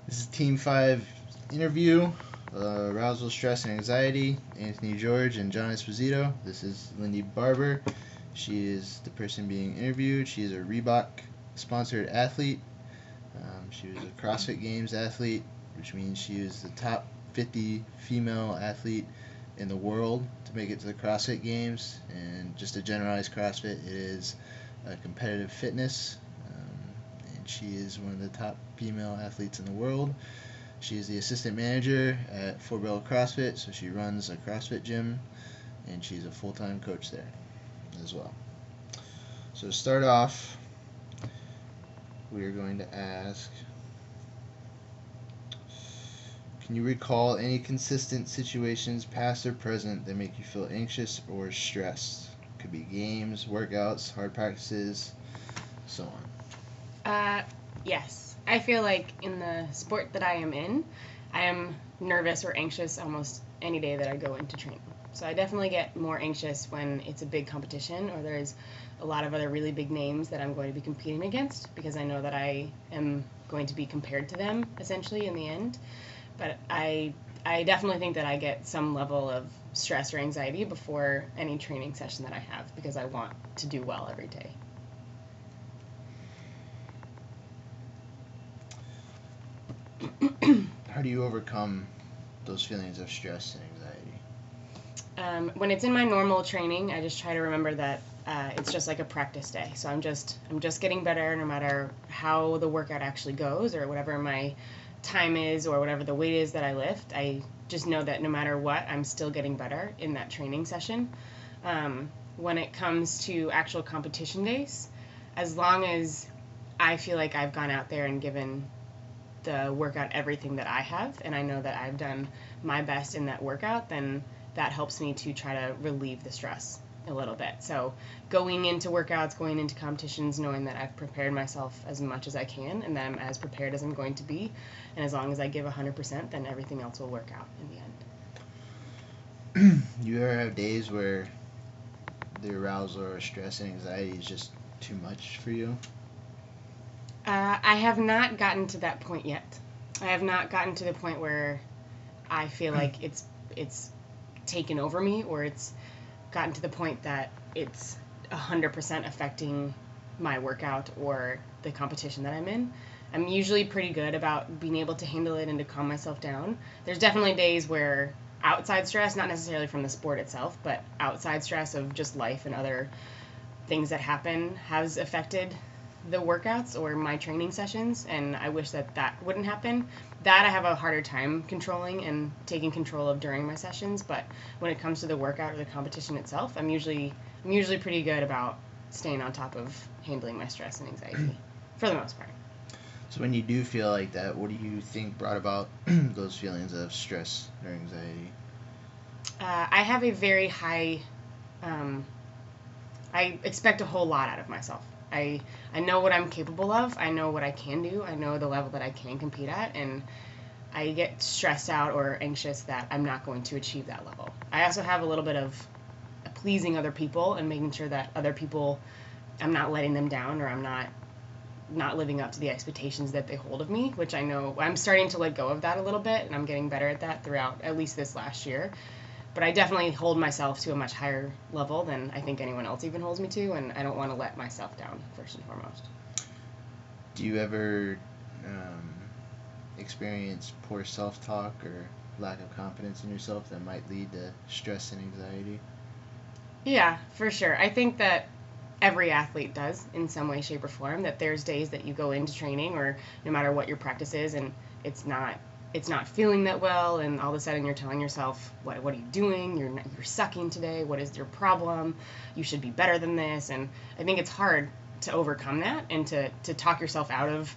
This is Team 5 interview, Arousal, Stress, and Anxiety, Anthony George and John Esposito. This is Lindy Barber. She is the person being interviewed. She is a Reebok sponsored athlete. She was a CrossFit Games athlete, which means she is the top 50 female athlete in the world to make it to the CrossFit Games. And just to generalize CrossFit, it is competitive fitness, and she is one of the top female athletes in the world. She is the assistant manager at Fort Bell CrossFit, so she runs a CrossFit gym, and she's a full-time coach there as well. So to start off, we are going to ask, can you recall any consistent situations, past or present, that make you feel anxious or stressed? Could be games, workouts, hard practices, so on. Yes. I feel like in the sport that I am in, I am nervous or anxious almost any day that I go into training. So I definitely get more anxious when it's a big competition or there's a lot of other really big names that I'm going to be competing against, because I know that I am going to be compared to them essentially in the end. But I definitely think that I get some level of stress or anxiety before any training session that I have, because I want to do well every day. How do you overcome those feelings of stress and anxiety? When it's in my normal training, I just try to remember that it's just like a practice day. So I'm just getting better no matter how the workout actually goes or whatever my time is or whatever the weight is that I lift. I just know that no matter what, I'm still getting better in that training session. When it comes to actual competition days, as long as I feel like I've gone out there and given the workout everything that I have, and I know that I've done my best in that workout, then that helps me to try to relieve the stress a little bit. So going into workouts, going into competitions, knowing that I've prepared myself as much as I can and that I'm as prepared as I'm going to be, and as long as I give 100%, then everything else will work out in the end. You ever have days where the arousal or stress and anxiety is just too much for you? I have not gotten to that point yet. I have not gotten to the point where I feel like it's taken over me, or it's gotten to the point that it's 100% affecting my workout or the competition that I'm in. I'm usually pretty good about being able to handle it and to calm myself down. There's definitely days where outside stress, not necessarily from the sport itself, but outside stress of just life and other things that happen has affected the workouts or my training sessions, and I wish that wouldn't happen. That I have a harder time controlling and taking control of during my sessions, but when it comes to the workout or the competition itself, I'm usually pretty good about staying on top of handling my stress and anxiety for the most part. So when you do feel like that, what do you think brought about those feelings of stress or anxiety? I have a very high I expect a whole lot out of myself. I know what I'm capable of. I know what I can do. I know the level that I can compete at, and I get stressed out or anxious that I'm not going to achieve that level. I also have a little bit of pleasing other people and making sure that other people, I'm not letting them down, or I'm not living up to the expectations that they hold of me, which I know I'm starting to let go of that a little bit, and I'm getting better at that throughout at least this last year. But I definitely hold myself to a much higher level than I think anyone else even holds me to, and I don't want to let myself down, first and foremost. Do you ever experience poor self-talk or lack of confidence in yourself that might lead to stress and anxiety? Yeah, for sure. I think that every athlete does in some way, shape, or form, that there's days that you go into training, or no matter what your practice is, and it's not feeling that well, and all of a sudden you're telling yourself, what are you doing? You're sucking today. What is your problem? You should be better than this. And I think it's hard to overcome that and to talk yourself out of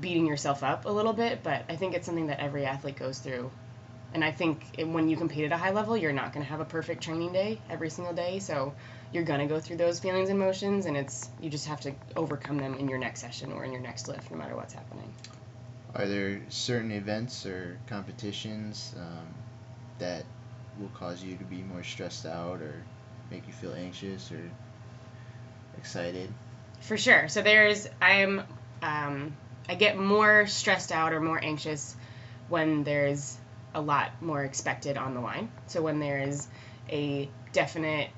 beating yourself up a little bit, but I think it's something that every athlete goes through. And I think when you compete at a high level, you're not going to have a perfect training day every single day, so you're going to go through those feelings and emotions, and you just have to overcome them in your next session or in your next lift, no matter what's happening. Are there certain events or competitions that will cause you to be more stressed out or make you feel anxious or excited? For sure. So I'm I get more stressed out or more anxious when there's a lot more expected on the line. So when there is a definite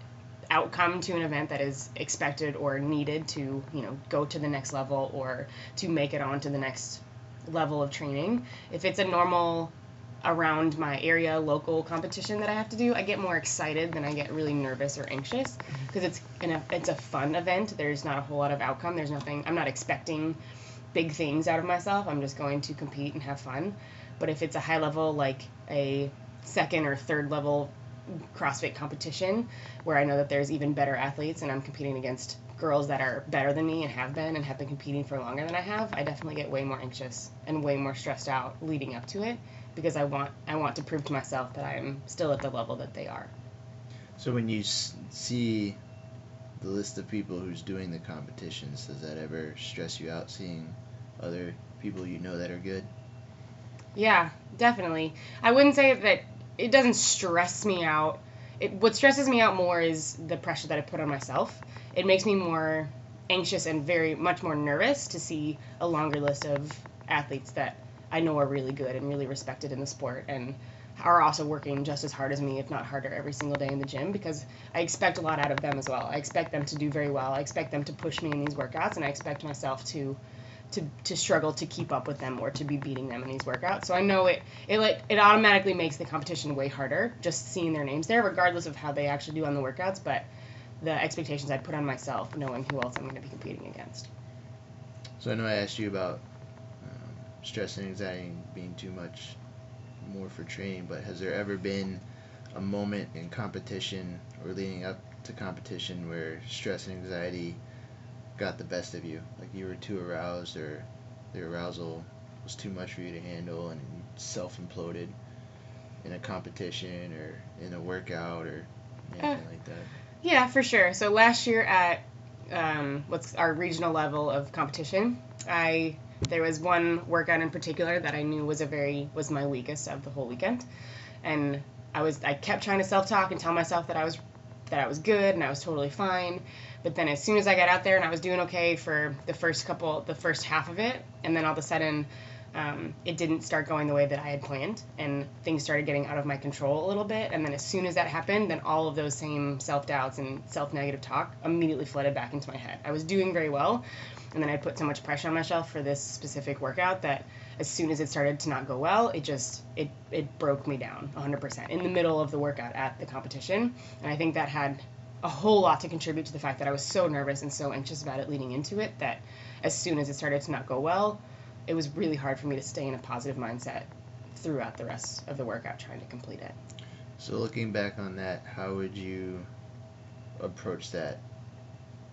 outcome to an event that is expected or needed to, go to the next level or to make it on to the next level of training. If it's a normal around my area local competition that I have to do, I get more excited than I get really nervous or anxious because it's a fun event. There's not a whole lot of outcome. There's nothing. I'm not expecting big things out of myself. I'm just going to compete and have fun. But if it's a high level, like a second or third level CrossFit competition where I know that there's even better athletes and I'm competing against girls that are better than me and have been competing for longer than I have, I definitely get way more anxious and way more stressed out leading up to it because I want to prove to myself that I'm still at the level that they are. So when you see the list of people who's doing the competitions, does that ever stress you out seeing other people that are good? Yeah, definitely. I wouldn't say that it doesn't stress me out. What stresses me out more is the pressure that I put on myself. It makes me more anxious and very much more nervous to see a longer list of athletes that I know are really good and really respected in the sport and are also working just as hard as me, if not harder, every single day in the gym because I expect a lot out of them as well. I expect them to do very well. I expect them to push me in these workouts, and I expect myself to struggle to keep up with them or to be beating them in these workouts. So I know it automatically makes the competition way harder just seeing their names there, regardless of how they actually do on the workouts, but the expectations I put on myself, knowing who else I'm going to be competing against. So I know I asked you about stress and anxiety being too much more for training, but has there ever been a moment in competition or leading up to competition where stress and anxiety got the best of you, like you were too aroused or the arousal was too much for you to handle and you self-imploded in a competition or in a workout or anything like that? Yeah, for sure. So last year at what's our regional level of competition, there was one workout in particular that I knew was my weakest of the whole weekend, and I kept trying to self-talk and tell myself that I was good and I was totally fine. But then as soon as I got out there and I was doing okay for the first half of it, and then all of a sudden it didn't start going the way that I had planned, and things started getting out of my control a little bit. And then as soon as that happened, then all of those same self-doubts and self-negative talk immediately flooded back into my head. I was doing very well, and then I put so much pressure on myself for this specific workout that as soon as it started to not go well, it broke me down 100% in the middle of the workout at the competition. And I think that had a whole lot to contribute to the fact that I was so nervous and so anxious about it leading into it that as soon as it started to not go well, it was really hard for me to stay in a positive mindset throughout the rest of the workout trying to complete it. So looking back on that, how would you approach that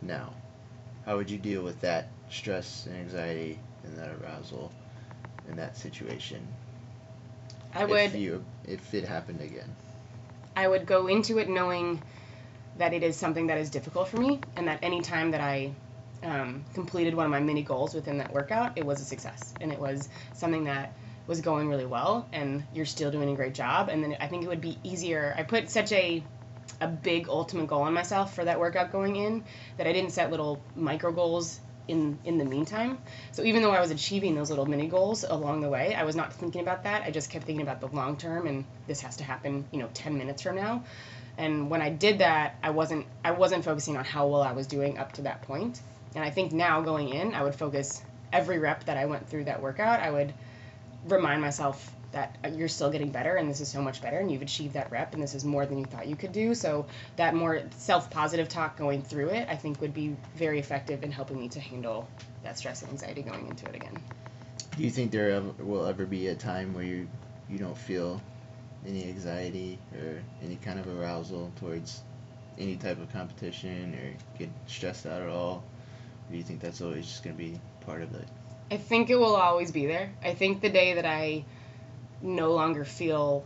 now? How would you deal with that stress and anxiety and that arousal in that situation? If it happened again. I would go into it knowing that it is something that is difficult for me, and that any time that I completed one of my mini goals within that workout, it was a success, and it was something that was going really well, and you're still doing a great job. And then I think it would be easier. I put such a big ultimate goal on myself for that workout going in that I didn't set little micro goals in the meantime. So even though I was achieving those little mini goals along the way, I was not thinking about that. I just kept thinking about the long term, and this has to happen 10 minutes from now. And when I did that, I wasn't focusing on how well I was doing up to that point. And I think now going in, I would focus every rep that I went through that workout. I would remind myself that you're still getting better, and this is so much better, and you've achieved that rep, and this is more than you thought you could do. So that more self-positive talk going through it, I think, would be very effective in helping me to handle that stress and anxiety going into it again. Do you think there will ever be a time where you don't feel any anxiety or any kind of arousal towards any type of competition or get stressed out at all? Or do you think that's always just going to be part of it? I think it will always be there. I think the day that I no longer feel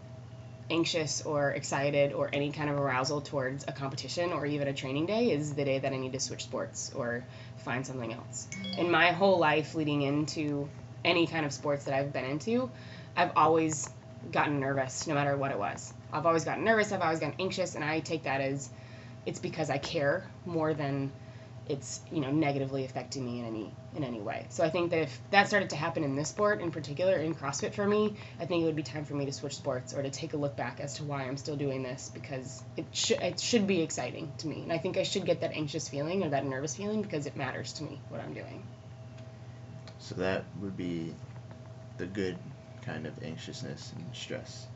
anxious or excited or any kind of arousal towards a competition or even a training day is the day that I need to switch sports or find something else. In my whole life leading into any kind of sports that I've been into, I've always gotten nervous no matter what it was. I've always gotten nervous, I've always gotten anxious, and I take that as it's because I care more than it's negatively affecting me in any way. So I think that if that started to happen in this sport in particular, in CrossFit for me, I think it would be time for me to switch sports or to take a look back as to why I'm still doing this, because it should be exciting to me, and I think I should get that anxious feeling or that nervous feeling because it matters to me what I'm doing. So that would be the good kind of anxiousness and stress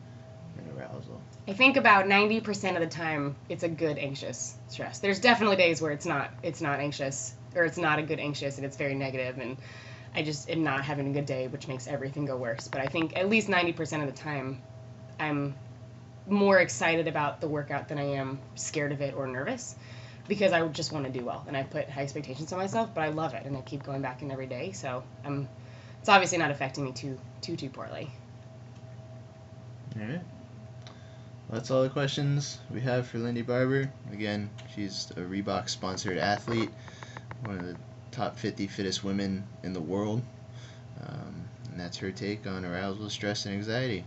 and arousal. I think about 90% of the time it's a good anxious stress. There's definitely days where it's not anxious, or it's not a good anxious and it's very negative, and I just am not having a good day, which makes everything go worse. But I think at least 90% of the time I'm more excited about the workout than I am scared of it or nervous, because I just want to do well and I put high expectations on myself, but I love it and I keep going back in every day. So it's obviously not affecting me too poorly. All right. Well, that's all the questions we have for Lindy Barber. Again, she's a Reebok-sponsored athlete, one of the top 50 fittest women in the world. And that's her take on arousal, stress, and anxiety.